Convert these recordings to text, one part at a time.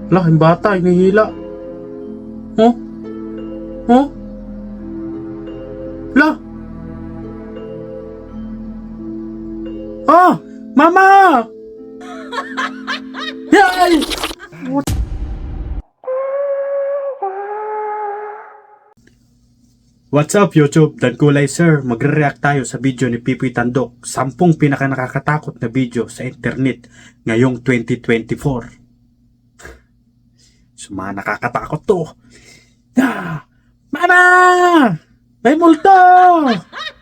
Lah, yung bata, hinihila. Oh? Oh? Lah! Ah! Mama! Yay! What's up YouTube? Dan Kulay Sir. Magre-react tayo sa video ni Pipoy Tandok. 10 pinaka nakakatakot na video sa internet ngayong 2024. So mga nakakatakot to. Ah! Mama! May multo!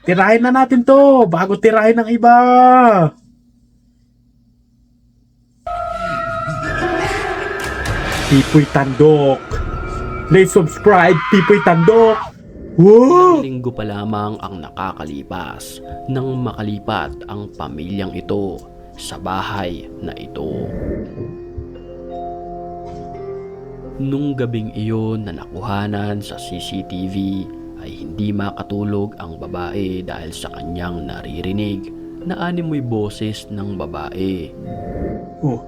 Tirahin na natin to bago tirahin ng iba. Pipoy Tandok. Please subscribe, Pipoy Tandok. Wow! Linggo pa lamang ang nakakalipas nang makalipat ang pamilyang ito sa bahay na ito. Nung gabing iyon na nakuhanan sa CCTV ay hindi makatulog ang babae dahil sa kanyang naririnig na animoy boses ng babae. Oh.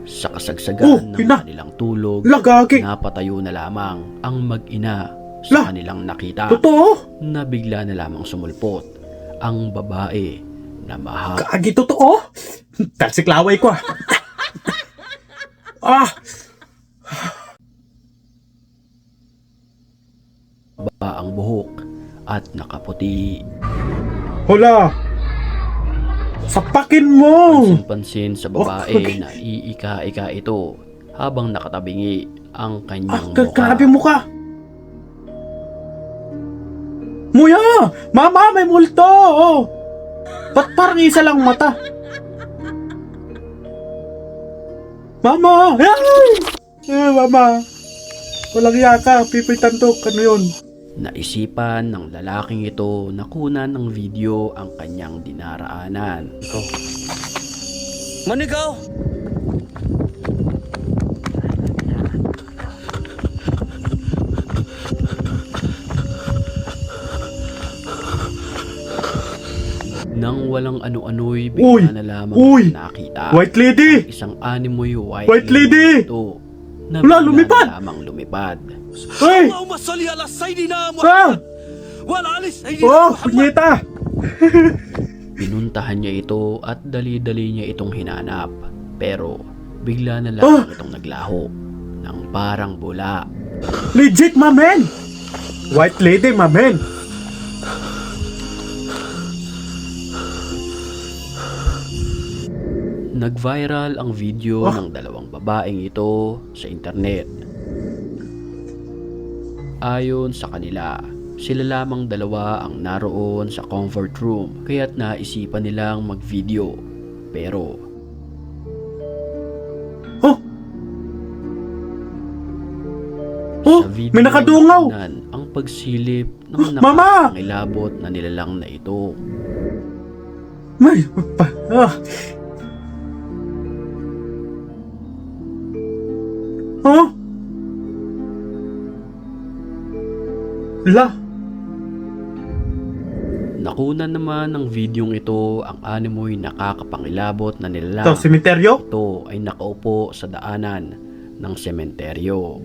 Sa kasagsagan ng ina! kanilang tulog, Lagagi! napatayo na lamang ang mag-ina La! sa kanilang nakita Totoo? na bigla na lamang sumulpot ang babae na Gagi, totoo? Talsiklaway ko ah. Ah! mahaba ang buhok at nakaputi. Hola! Sapakin mo! Pansin sa babae okay. na iika-ika ito habang nakatabingi ang kanyang Grabe mukha. mukha! Muya! Mama, may multo! Oh. Ba't parang isa lang mata? Mama! Ay! Mama! Walang yaka, Pipoy Tandok. Ano yun? Naisipan ng lalaking ito na kunan ng video ang kanyang dinaraanan. Manigaw! Nang walang ano-ano'y Uy! bigla na lamang Uy! nakita White lady! ang isang animoy White lady! ito na Wala, bigla lumipad! na lamang lumipad. Hey! اللهم صل على سيدنا Ah! محمد وعلى ال سيدنا Oh, محمد. punyeta! Pinuntahan niya ito at dali-dali niya itong hinanap. Pero bigla na lamang itong naglaho ng parang bula. Legit, my man! White lady, my man! Nag-viral ang video ng dalawang babaeng ito sa internet. Ayon sa kanila, sila lamang dalawa ang naroon sa comfort room kaya't naisipan nilang mag-video. Pero Oh! Oh! sa video May nakadungaw! tingnan ang pagsilip ng Mama! nakakangilabot na nilalang na ito. May... Oh! La! Nakunan naman ng videong ito ang animoy nakakapangilabot na nilalang. Ito, sementeryo? Ito ay nakaupo sa daanan ng sementeryo.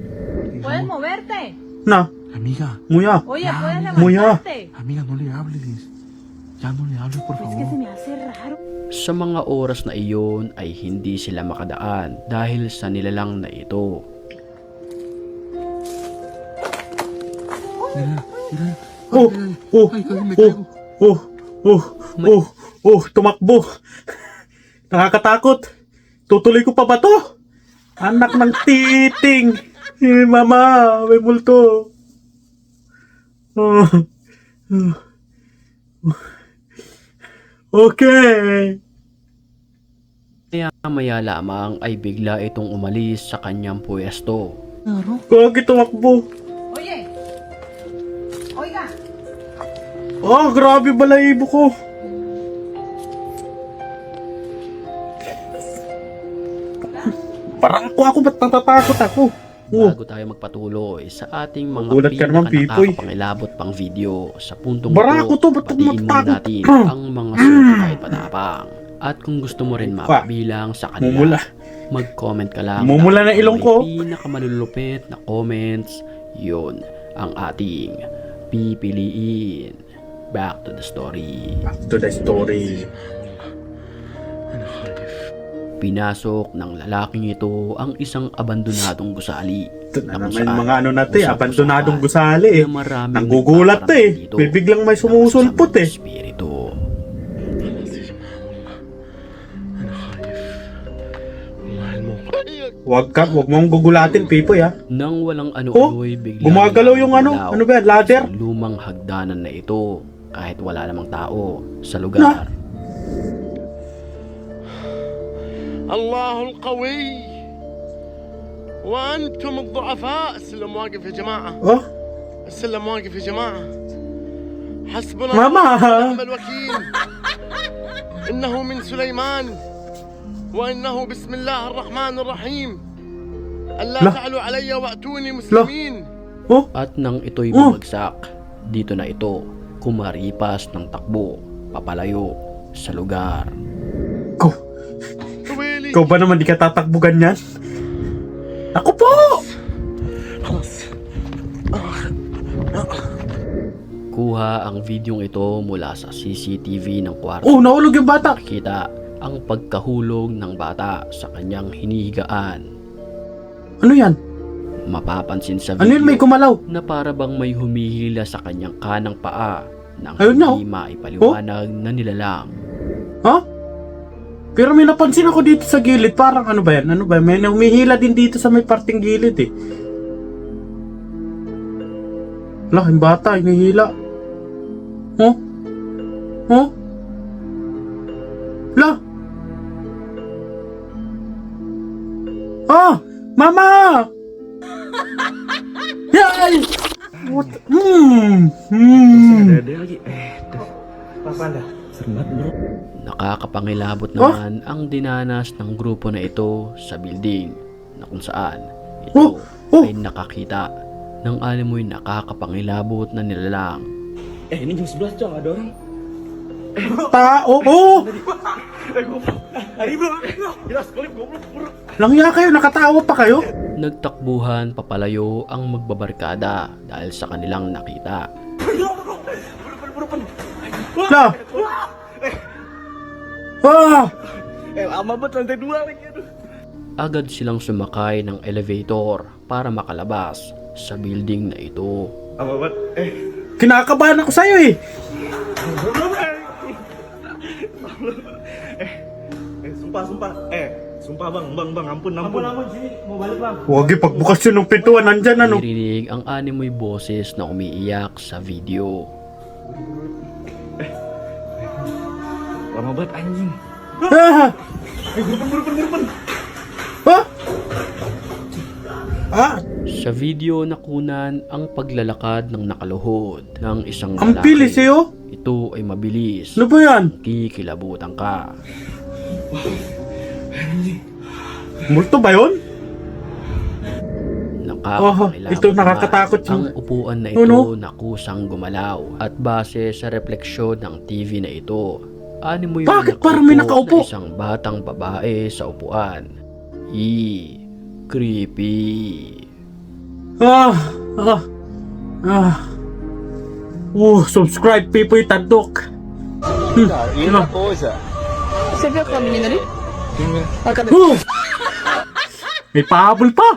¿Puedes moverte? Na, Amiga, muya. Oye, ¿puedes Muya. levantarte? amiga, no le hables. Ya no le hables, por Es que se favor. me hace raro. Sa mga oras na iyon ay hindi sila makadaan dahil sa nilalang na ito. Mira, mira. Oh! Oh! Ay, casi me Oh! caigo. Oh! Oh! Oh! Oh! Tumakbo! Nakakatakot! Tutuloy ko pa ba to? Anak ng titing! Mama! May multo! Oh. Okay! Maya lamang ay bigla itong umalis sa kanyang pwesto. Kagi tumakbo! Oye. Oiga. Oh, grabe balahibo ko! Parang ako ba't natatakot ako? Oh. Bago tayo magpatuloy sa ating mga Magulat ka naman, Pipoy. nakakapangilabot pang video sa puntong Bara ako to, ba't ako batiin muna matatakot? natin ang mga certified patapang. At kung gusto mo rin mapabilang sa kanila, Mumula. mag-comment ka lang. Mumula na ilong ko. May pinakamalulupit na comments, yun ang ating pipiliin. Back to the story. Back to the story. Pinasok ng lalaking ito ang isang abandonadong gusali. Ito na na kung naman saan mga ano natin, usap-usapan abandonadong gusali eh. na maraming Nanggugulat nagpaparamdam eh. dito May biglang may ng sumusulpot masamang eh. espiritu. Huwag mong gugulatin, Pipoy ha. Nang walang Oh, ano-ano'y biglang gumagalaw yung ano. gumalaw Ano ba yan? Ladder? ang lumang hagdanan na ito kahit wala namang tao sa lugar. الله القوي وأنتم الضعفاء. السلم واقف يا جماعة، Oh, السلم واقف يا جماعة. حسبنا ماما. الله ونعم الوكيل. إنه من سليمان وإنه بسم الله الرحمن الرحيم. ألا لا. تعلوا علي وأتوني مسلمين. oh. At nang ito'y Oh. bumagsak, dito na ito kumaripas ng takbo papalayo sa lugar. ويلي Ikaw ba naman di ka tatakbo ganyan? Ako po! Kuha ang videong ito mula sa CCTV ng kwarto. Oh, nahulog yung bata. Nakita ang pagkahulog ng bata sa kanyang hinihigaan. Ano yan? Mapapansin sa Ano yun, may video gumalaw? na para bang may humihila sa kanyang kanang paa nang Ayun na, hindi maipaliwanag na nilalang. Ha? Pero may napansin ako dito sa gilid. Parang ano ba yan? Ano ba? May humihila din dito sa may parting gilid eh. Lah, yung bata, hinihila. Oh? Oh? Lah! Ah! Mama! Yay! What? Nakakapangilabot naman ang dinanas ng grupo na ito sa building na kung saan ito Oh! ay nakakita ng alimoy nakakapangilabot na nilalang. Tao! Oh! Langya kayo, nakatawa pa kayo? Nagtakbuhan papalayo ang magbabarkada dahil sa kanilang nakita. Lah! Ah! Agad silang sumakay ng elevator para makalabas sa building na ito. Kinakabahan ako sa'yo eh! Sumpah bang, ampun. Huwag pagbukas yun ng pintuan, nandyan ano. Narinig ang animoy boses na umiiyak sa video. Lama banget anjing. Ah! Ah! Ah! Sa video nakunan ang paglalakad ng nakaluhod ng isang Ang bilis eh oh! Ito ay mabilis. Ano ba yan? Kikilabutan ka. Multo ba yun? Nakakapangilabot ito, nakakatakot naman ang yung- upuan na Oh, ito no? na kusang gumalaw. At base sa refleksyon ng TV na ito, animoy Bakit parang may nakaupo? na isang batang babae sa upuan. Creepy. Ah! Ah! Ah! Subscribe Pipoy Tandok! Você viu aquela menina ali? May pahabol pa!